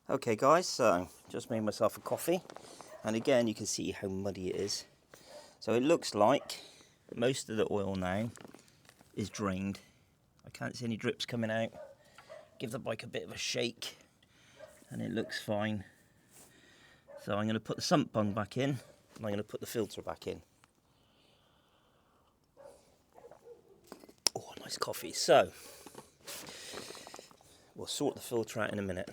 Okay guys, so just made myself a coffee, and again you can see how muddy it is. So it looks like most of the oil now is drained. I can't see any drips coming out. Give the bike a bit of a shake and it looks fine. So I'm going to put the sump bung back in and I'm going to put the filter back in. Oh, nice coffee. So we'll sort the filter out in a minute.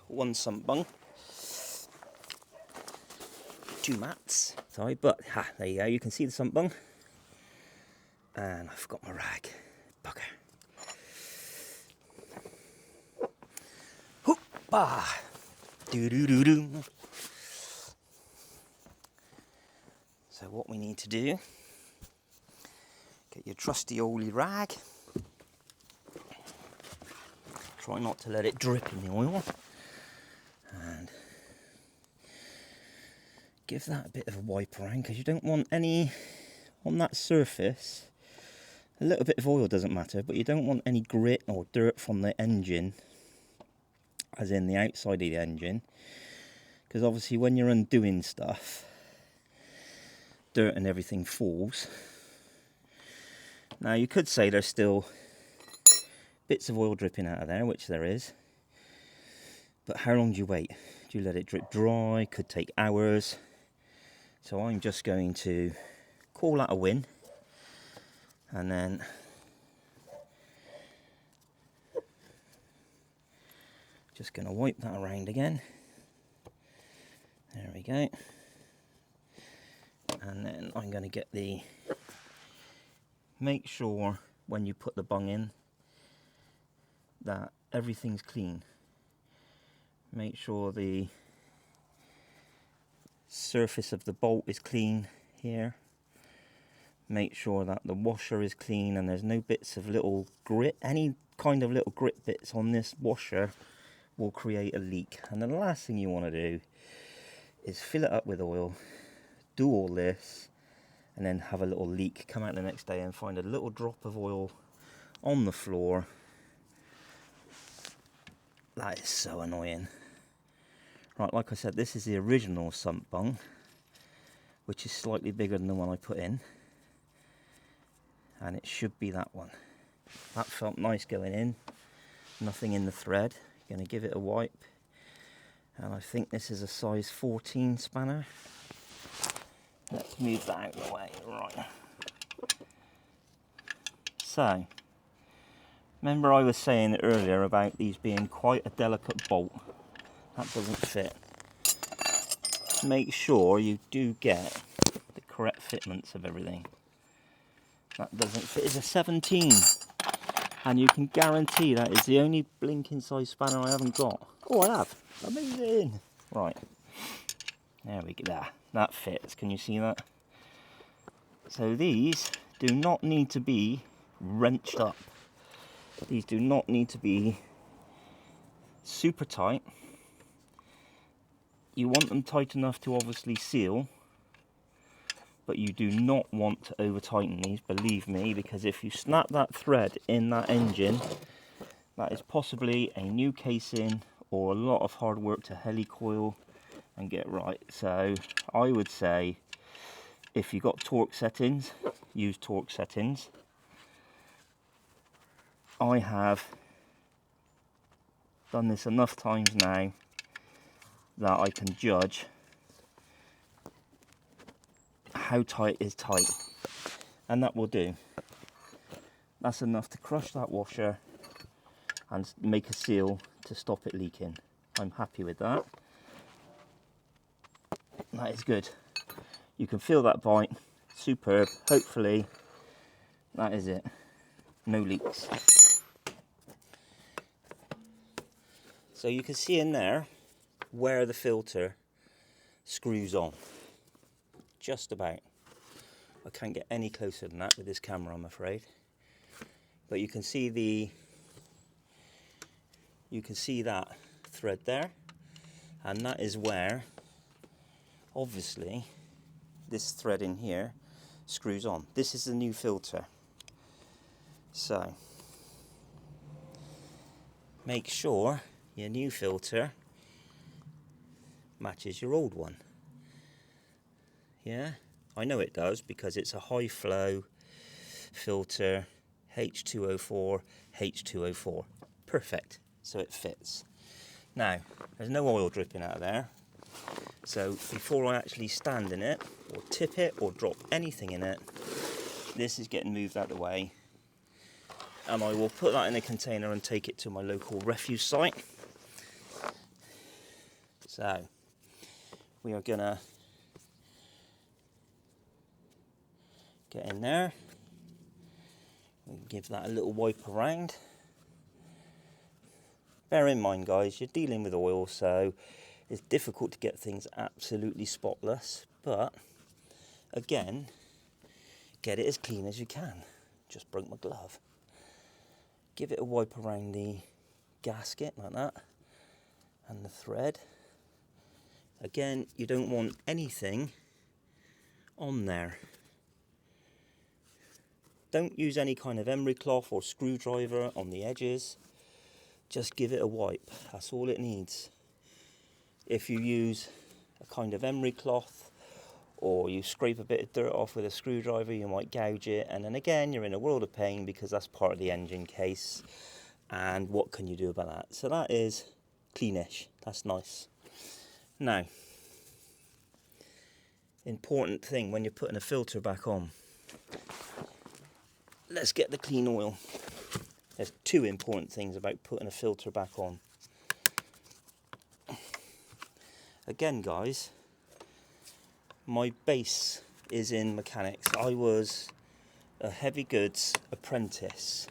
One sump bung, 2 mats. Sorry, but there you go. You can see the sump bung, and I forgot my rag. Bugger. Hoop-ah. Do-do-do-do. So what we need to do, get your trusty oily rag. Try not to let it drip in the oil. And give that a bit of a wipe around, because you don't want any on that surface. A little bit of oil doesn't matter, but you don't want any grit or dirt from the engine, as in the outside of the engine, because obviously when you're undoing stuff, dirt and everything falls. Now you could say there's still bits of oil dripping out of there, which there is, but how long do you wait? Do you let it drip dry? Could take hours. So I'm just going to call that a win, and then just going to wipe that around again. There we go. And then I'm going to get make sure when you put the bung in that everything's clean. Make sure the surface of the bolt is clean here. Make sure that the washer is clean and there's no bits of little grit. Any kind of little grit bits on this washer will create a leak. And the last thing you want to do is fill it up with oil, do all this, and then have a little leak. Come out the next day and find a little drop of oil on the floor. That is so annoying. Right, like I said, this is the original sump bung, which is slightly bigger than the one I put in. And it should be that one. That felt nice going in. Nothing in the thread. Going to give it a wipe. And I think this is a size 14 spanner. Let's move that out of the way. Right. So, remember I was saying earlier about these being quite a delicate bolt. That doesn't fit. Make sure you do get the correct fitments of everything. That doesn't fit. It's a 17, and you can guarantee that is the only blinking size spanner I haven't got. Oh, I have. Amazing. Right. There we go. There. That fits. Can you see that? So these do not need to be wrenched up. These do not need to be super tight. You want them tight enough to obviously seal, but you do not want to over tighten these, believe me, because if you snap that thread in that engine, that is possibly a new casing or a lot of hard work to helicoil and get right. So I would say if you've got torque settings, use torque settings. I have done this enough times now that I can judge how tight is tight, and that will do. That's enough to crush that washer and make a seal to stop it leaking. I'm happy with that. That is good. You can feel that bite. Superb. Hopefully that is it. No leaks. So you can see in there where the filter screws on. Just about. I can't get any closer than that with this camera, I'm afraid. But you can see that thread there, and that is where obviously this thread in here screws on. This is the new filter. So make sure your new filter matches your old one. Yeah, I know it does because it's a high flow filter, H204, H204. Perfect, so it fits. Now, there's no oil dripping out of there, so before I actually stand in it, or tip it, or drop anything in it, this is getting moved out of the way, and I will put that in a container and take it to my local refuse site. So, we are gonna get in there, we give that a little wipe around. Bear in mind guys, you're dealing with oil, so it's difficult to get things absolutely spotless, but again, get it as clean as you can. Just broke my glove. Give it a wipe around the gasket like that, and the thread. Again, you don't want anything on there. Don't use any kind of emery cloth or screwdriver on the edges. Just give it a wipe, that's all it needs. If you use a kind of emery cloth or you scrape a bit of dirt off with a screwdriver, you might gouge it, and then again you're in a world of pain because that's part of the engine case, and what can you do about that? So that is cleanish, that's nice. Now, important thing when you're putting a filter back on, let's get the clean oil. There's two important things about putting a filter back on. Again guys, my base is in mechanics. I was a heavy goods apprentice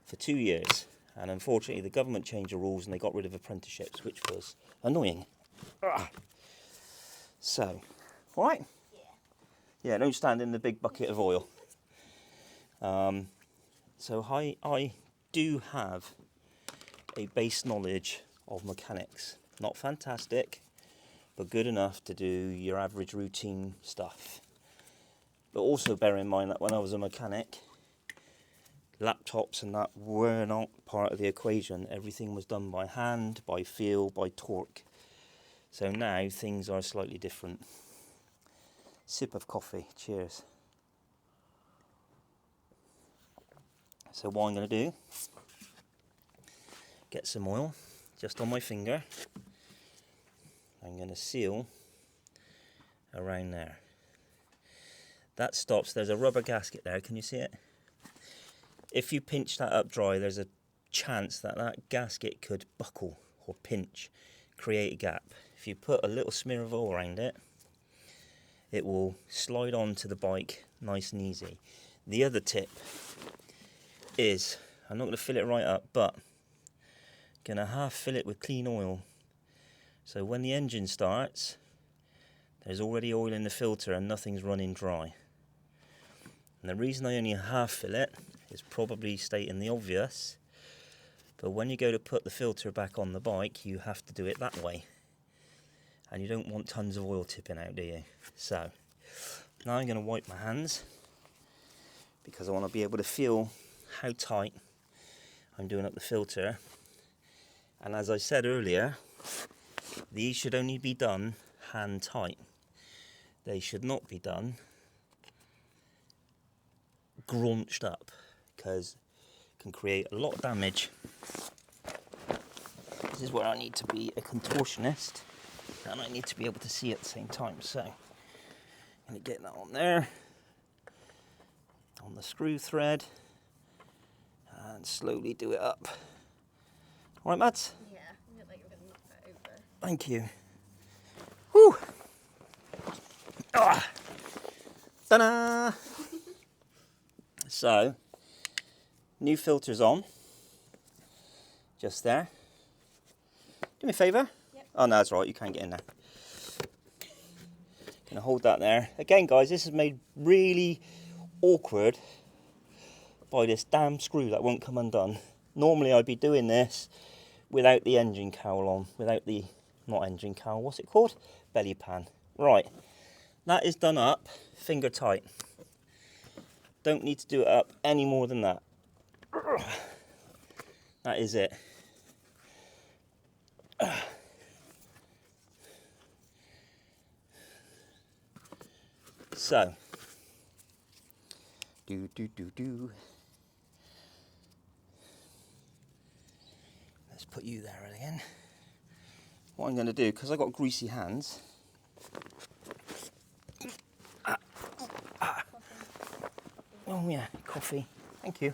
for 2 years, and unfortunately the government changed the rules and they got rid of apprenticeships, which was annoying. So, alright? Yeah, don't stand in the big bucket of oil. So I do have a base knowledge of mechanics. Not fantastic, but good enough to do your average routine stuff. But also bear in mind that when I was a mechanic, laptops and that were not part of the equation. Everything was done by hand, by feel, by torque. So now things are slightly different. Sip of coffee, cheers. So what I'm going to do, get some oil just on my finger. I'm going to seal around there. That stops, there's a rubber gasket there, can you see it? If you pinch that up dry, there's a chance that that gasket could buckle or pinch, create a gap. If you put a little smear of oil around it, it will slide onto the bike nice and easy. The other tip is, I'm not going to fill it right up, but going to half fill it with clean oil. So when the engine starts, there's already oil in the filter and nothing's running dry. And the reason I only half fill it is probably stating the obvious, but when you go to put the filter back on the bike, you have to do it that way. And you don't want tons of oil tipping out, do you? So, now I'm going to wipe my hands, because I want to be able to feel how tight I'm doing up the filter. And as I said earlier, these should only be done hand tight. They should not be done grunched up, because it can create a lot of damage. This is where I need to be a contortionist, and I need to be able to see at the same time. So I'm going to get that on there, on the screw thread, and slowly do it up. All right, Mads? Yeah, I feel like you're going to knock that over. Thank you. Whew! Ah! Ta-da! So, new filter's on. Just there. Do me a favour. Yep. Oh no, that's right, you can't get in there. Gonna hold that there. Again guys, this is made really awkward by this damn screw that won't come undone. Normally I'd be doing this without the engine cowl on, without the, not engine cowl, what's it called? Belly pan. Right, that is done up, finger tight. Don't need to do it up any more than that. That is it. So, let's put you there again. What I'm going to do, because I've got greasy hands, oh yeah, coffee, thank you.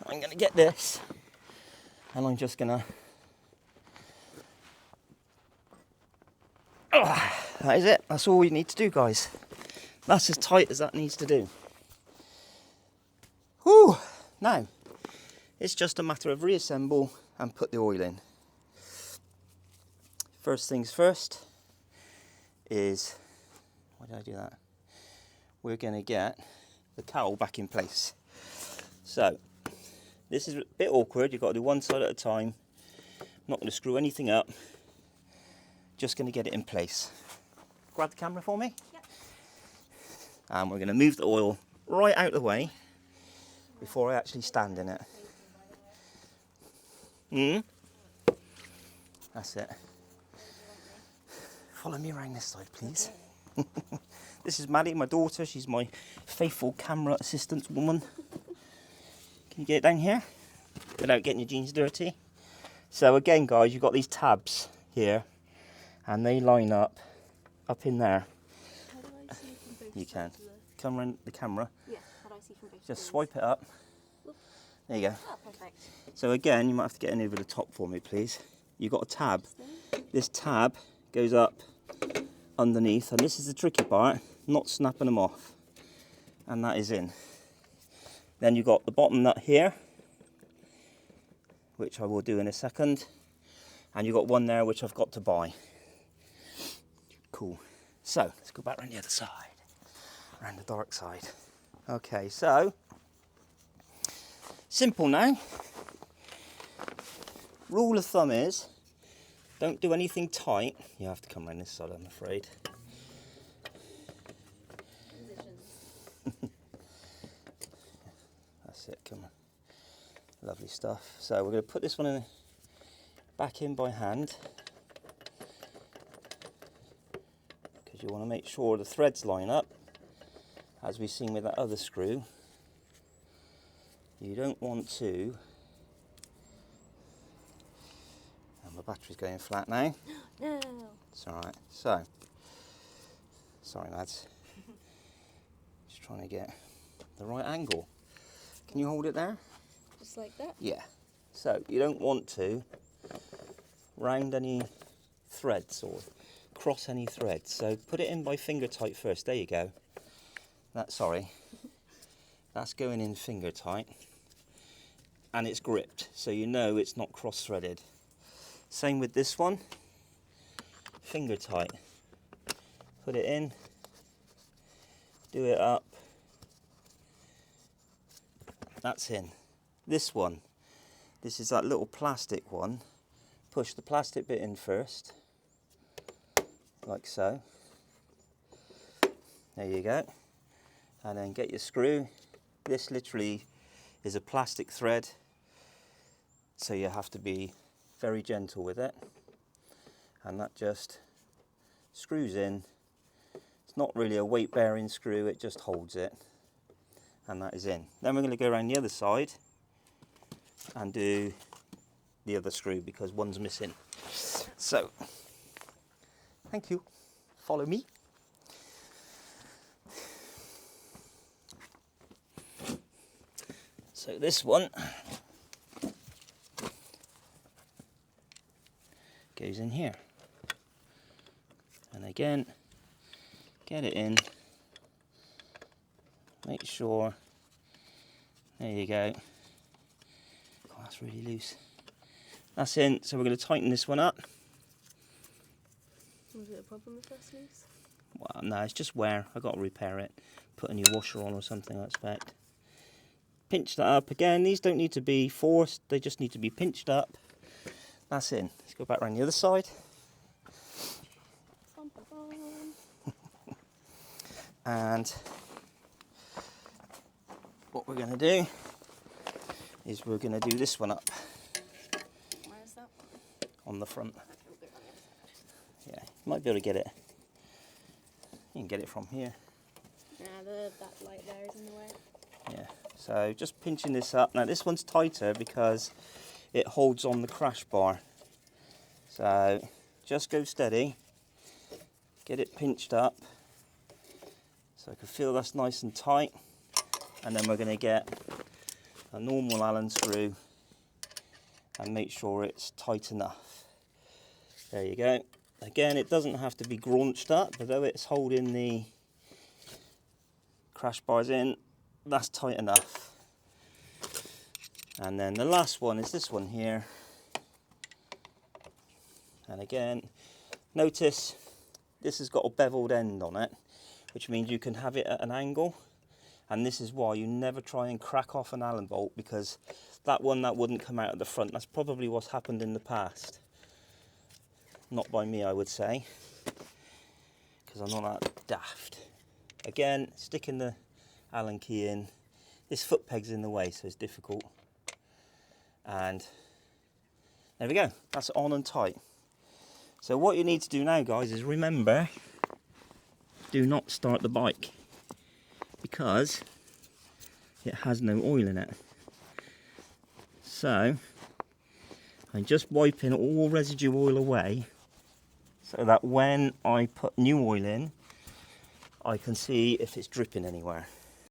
I'm going to get this, and I'm just going to, that is it, that's all we need to do, guys. That's as tight as that needs to do. Whew, now, it's just a matter of reassemble and put the oil in. First things first is, why did I do that? We're going to get the cowl back in place. So, this is a bit awkward, you've got to do one side at a time. I'm not going to screw anything up, just going to get it in place. Grab the camera for me. Yep. And we're going to move the oil right out of the way before I actually stand in it. That's it. Follow me around this side, please. This is Maddie, my daughter. She's my faithful camera assistant woman. Can you get it down here without getting your jeans dirty? So again, guys, you've got these tabs here, and they line up in there. How do I see from both You can. sides of the- Come around the camera. Yeah, how do I see from both Just sides? swipe it up. There you go. Oh, perfect. So again, you might have to get in over the top for me, please. You've got a tab. This tab goes up underneath, and this is the tricky part, not snapping them off. And that is in. Then you've got the bottom nut here, which I will do in a second. And you've got one there, which I've got to buy. Cool. So, let's go back around the other side. Around the dark side. Okay, so, simple now. Rule of thumb is, don't do anything tight. You have to come around this side, I'm afraid. That's it, come on. Lovely stuff. So we're going to put this one in, back in by hand. Because you want to make sure the threads line up. As we've seen with that other screw. You don't want to... And my battery's going flat now. No. It's alright. So, sorry lads. Just trying to get the right angle. Can you hold it there? Just like that? Yeah. So, you don't want to round any threads or cross any threads. So, put it in by finger tight first. There you go. That's going in finger tight. And it's gripped, so you know it's not cross threaded. Same with this one. Finger tight. Put it in. Do it up. That's in. This one. This is that little plastic one. Push the plastic bit in first. Like so. There you go. And then get your screw. This literally is a plastic thread. So you have to be very gentle with it, and that just screws in. It's not really a weight bearing screw, it just holds it, and that is in. Then we're going to go around the other side and do the other screw because one's missing. So, thank you, follow me. So this one goes in here, and again get it in, make sure, there you go. Oh, that's really loose. That's in. So we're going to tighten this one up. Was it a problem with this loose? Well, no, it's just wear. I've got to repair it, put a new washer on or something, I expect. Pinch that up again. These don't need to be forced, they just need to be pinched up. That's in. Let's go back around the other side. And what we're going to do is we're going to do this one up. Where is that? On the front. Yeah, you might be able to get it. You can get it from here. That light there is in the way. Yeah, so just pinching this up. Now this one's tighter because it holds on the crash bar. So just go steady, get it pinched up so I can feel that's nice and tight, and then we're going to get a normal Allen screw and make sure it's tight enough. There you go. Again, it doesn't have to be graunched up, although it's holding the crash bars in, that's tight enough. And then the last one is this one here. And again, notice this has got a beveled end on it, which means you can have it at an angle. And this is why you never try and crack off an Allen bolt, because that one that wouldn't come out at the front. That's probably what's happened in the past. Not by me, I would say, because I'm not that daft. Again, sticking the Allen key in. This foot peg's in the way, so it's difficult. And there we go. That's on and tight. So what you need to do now, guys, is remember, do not start the bike, because it has no oil in it. So I'm just wiping all residue oil away, so that when I put new oil in, I can see if it's dripping anywhere.